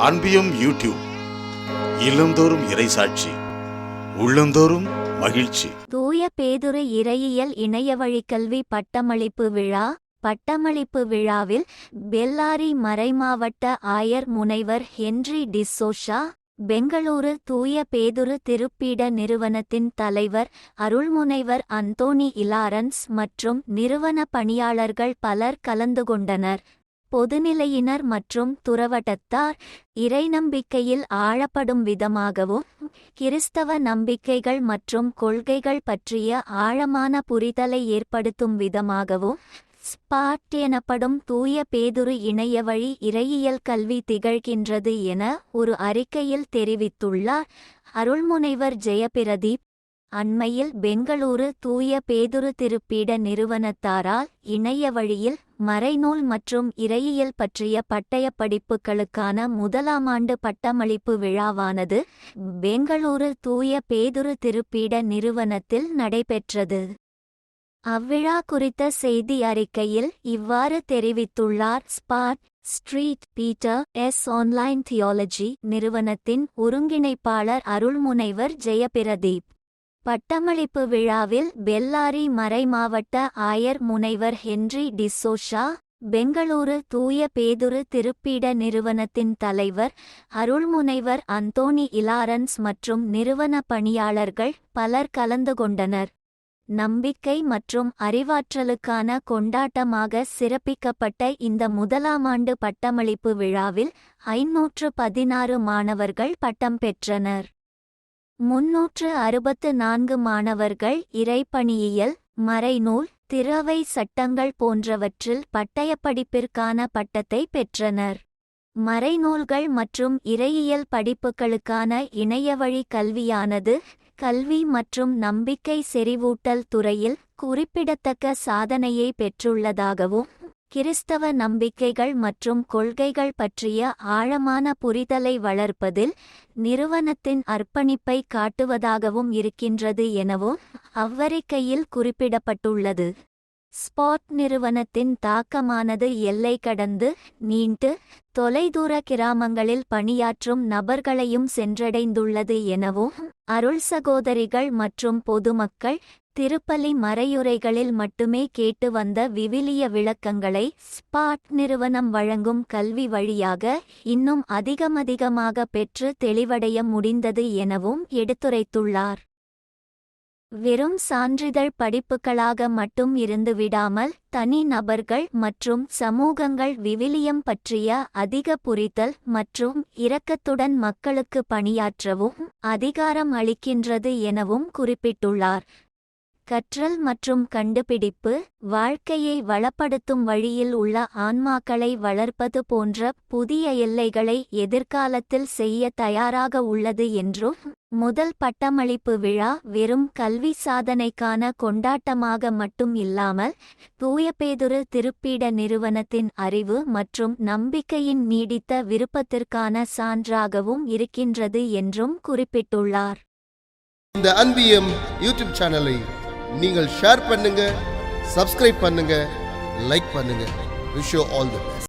அன்பியும் YouTube இல்லந்தோறும் இறைசாட்சி உள்ளந்தோறும் மகிழ்ச்சி. தூய பேதுரு இறையியல் இணையவழி கல்வி பட்டமளிப்பு விழா. பட்டமளிப்பு விழாவில் பெல்லாரி மறைமாவட்ட ஆயர் முனைவர் ஹென்றி டிசோஷா, பெங்களூரு தூய பேதுரு திருப்பீட நிறுவனத்தின் தலைவர் அருள்முனைவர் அந்தோனி இலாரன்ஸ் மற்றும் நிறுவன பணியாளர்கள் பலர் கலந்து கொண்டனர். பொதுநிலையினர் மற்றும் துறவட்டத்தார் இறைநம்பிக்கையில் ஆழப்படும் விதமாகவும் கிறிஸ்தவ நம்பிக்கைகள் மற்றும் கொள்கைகள் பற்றிய ஆழமான புரிதலை ஏற்படுத்தும் விதமாகவும் ஸ்பாட் எனப்படும் தூய பேதுரு இணையவழி இறையியல் கல்வி திகழ்கின்றது என ஒரு அறிக்கையில் தெரிவித்துள்ளார் அருள்முனைவர் ஜெயபிரதீப். அண்மையில் பெங்களூரு தூய பேதுரு திருப்பீட நிறுவனத்தாரால் இணைய வழியில் மறைநூல் மற்றும் இறையியல் பற்றிய பட்டயப் படிப்புகளுக்கான முதலாம் ஆண்டு பட்டமளிப்பு விழாவானது பெங்களூரு தூய பேதுரு திருப்பீட நிறுவனத்தில் நடைபெற்றது. அவ்விழா குறித்த செய்தி அறிக்கையில் இவ்வாறு தெரிவித்துள்ளார் spot street Peter S online theology நிறுவனத்தின் ஒருங்கிணைப்பாளர் அருள்முனைவர் ஜெயபிரதீப். பட்டமளிப்பு விழாவில் பெல்லாரி மறைமாவட்ட ஆயர் முனைவர் ஹென்றி டிசோஷா, பெங்களூரு தூய பேதுரு திருப்பீட நிறுவனத்தின் தலைவர் அருள்முனைவர் அந்தோனி இலாரன்ஸ் மற்றும் நிறுவன பணியாளர்கள் பலர் கலந்து கொண்டனர். நம்பிக்கை மற்றும் அறிவாற்றலுக்கான கொண்டாட்டமாக சிறப்பிக்கப்பட்ட இந்த முதலாம் ஆண்டு பட்டமளிப்பு விழாவில் 516 மாணவர்கள் பட்டம் பெற்றனர். 364 மாணவர்கள் இறைப்பணியியல், மறைநூல், திறவை சட்டங்கள் போன்றவற்றில் பட்டயப்படிப்பிற்கான பட்டத்தை பெற்றனர். மறைநூல்கள் மற்றும் இறையியல் படிப்புகளுக்கான இணையவழி கல்வியானது கல்வி மற்றும் நம்பிக்கை செறிவூட்டல் துறையில் குறிப்பிடத்தக்க சாதனையை பெற்றுள்ளதாகவும் கிறிஸ்தவ நம்பிக்கைகள் மற்றும் கொள்கைகள் பற்றிய ஆழமான புரிதலை வளர்ப்பதில் நிறுவனத்தின் அர்ப்பணிப்பை காட்டுவதாகவும் இருக்கின்றது எனவும் அவ்வறிக்கையில் குறிப்பிடப்பட்டுள்ளது. ஸ்பாட் நிறுவனத்தின் தாக்கமானது எல்லை கடந்து நீண்டு தொலைதூர கிராமங்களில் பணியாற்றும் நபர்களையும் சென்றடைந்துள்ளது எனவும் அருள் சகோதரிகள் மற்றும் பொதுமக்கள் திருப்பலி மறையுரைகளில் மட்டுமே கேட்டு வந்த விவிலிய விளக்கங்களை ஸ்பாட் நிறுவனம் வழங்கும் கல்வி வழியாக இன்னும் அதிகமாக பெற்று தெளிவடைய முடிந்தது எனவும் எடுத்துரைத்துள்ளார். வெறும் சான்றிதழ் படிப்புகளாக மட்டும் இருந்துவிடாமல் தனி நபர்கள் மற்றும் சமூகங்கள் விவிலியம் பற்றிய அதிக புரிதல் மற்றும் இரக்கத்துடன் மக்களுக்கு பணியாற்றவும் அதிகாரம் அளிக்கின்றது எனவும் குறிப்பிட்டுள்ளார். கற்றல் மற்றும் கண்டுபிடிப்பு, வாழ்க்கையை வளப்படுத்தும் வழியில் உள்ள ஆன்மாக்களை வளர்ப்பது போன்ற புதிய எல்லைகளை எதிர்காலத்தில் செய்ய தயாராக உள்ளது என்றும் முதல் பட்டமளிப்பு விழா வெறும் கல்வி சாதனைக்கான கொண்டாட்டமாக மட்டும் இல்லாமல் தூய பேதுரு திருப்பீட நிறுவனத்தின் அறிவு மற்றும் நம்பிக்கையின் நீடித்த விருப்பத்திற்கான சான்றாகவும் இருக்கின்றது என்றும் குறிப்பிட்டுள்ளார். இந்த அன்பியம் யூடியூப் சேனலை நீங்கள் ஷேர் பண்ணுங்க, சப்ஸ்கிரைப் பண்ணுங்க, லைக் பண்ணுங்க. Wish you all the best.